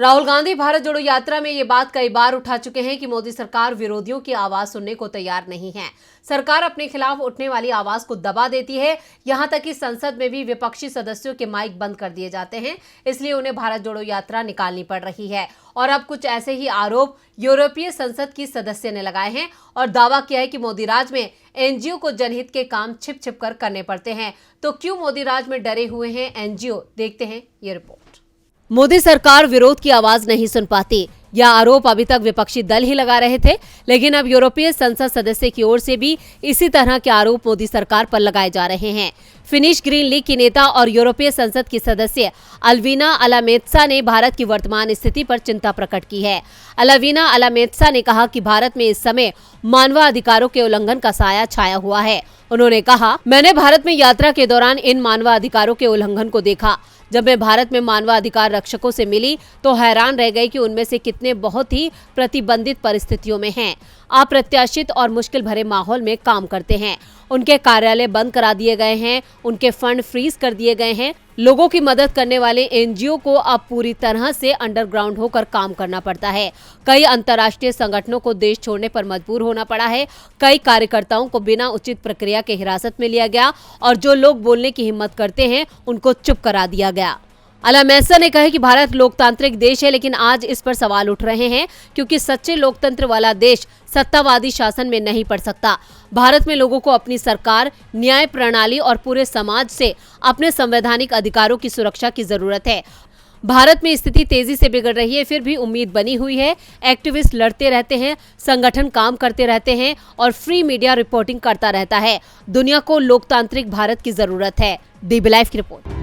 राहुल गांधी भारत जोड़ो यात्रा में ये बात कई बार उठा चुके हैं कि मोदी सरकार विरोधियों की आवाज सुनने को तैयार नहीं है। सरकार अपने खिलाफ उठने वाली आवाज को दबा देती है। यहां तक कि संसद में भी विपक्षी सदस्यों के माइक बंद कर दिए जाते हैं, इसलिए उन्हें भारत जोड़ो यात्रा निकालनी पड़ रही है। और अब कुछ ऐसे ही आरोप यूरोपीय संसद की सदस्य ने लगाए हैं और दावा किया है कि मोदी राज में एनजीओ को जनहित के काम छिप छिप कर करने पड़ते हैं। तो क्यों मोदी राज में डरे हुए हैं एनजीओ, देखते हैं ये रिपोर्ट। मोदी सरकार विरोध की आवाज नहीं सुन पाती, यह आरोप अभी तक विपक्षी दल ही लगा रहे थे, लेकिन अब यूरोपीय संसद सदस्य की ओर से भी इसी तरह के आरोप मोदी सरकार पर लगाए जा रहे हैं। फिनिश ग्रीन लीग की नेता और यूरोपीय संसद की सदस्य अल्विना अलामेत्सा ने भारत की वर्तमान स्थिति पर चिंता प्रकट की है। अल्विना अलामेत्सा ने कहा कि भारत में इस समय मानवाधिकारों के उल्लंघन का साया छाया हुआ है। उन्होंने कहा, मैंने भारत में यात्रा के दौरान इन मानवाधिकारों के उल्लंघन को देखा। जब मैं भारत में मानवाधिकार रक्षकों से मिली तो हैरान रह गई कि उनमें से कितने बहुत ही प्रतिबंधित परिस्थितियों में हैं, अप्रत्याशित और मुश्किल भरे माहौल में काम करते हैं। उनके कार्यालय बंद करा दिए गए हैं, उनके फंड फ्रीज कर दिए गए हैं। लोगों की मदद करने वाले एनजीओ को अब पूरी तरह से अंडरग्राउंड होकर काम करना पड़ता है। कई अंतर्राष्ट्रीय संगठनों को देश छोड़ने पर मजबूर होना पड़ा है। कई कार्यकर्ताओं को बिना उचित प्रक्रिया के हिरासत में लिया गया और जो लोग बोलने की हिम्मत करते हैं उनको चुप करा दिया गया। अलामेत्सा ने कहा कि भारत लोकतांत्रिक देश है, लेकिन आज इस पर सवाल उठ रहे हैं क्योंकि सच्चे लोकतंत्र वाला देश सत्तावादी शासन में नहीं पड़ सकता। भारत में लोगों को अपनी सरकार, न्याय प्रणाली और पूरे समाज से अपने संवैधानिक अधिकारों की सुरक्षा की जरूरत है। भारत में स्थिति तेजी से बिगड़ रही है, फिर भी उम्मीद बनी हुई है। एक्टिविस्ट लड़ते रहते हैं, संगठन काम करते रहते हैं और फ्री मीडिया रिपोर्टिंग करता रहता है। दुनिया को लोकतांत्रिक भारत की जरूरत है। डीबी लाइव की रिपोर्ट।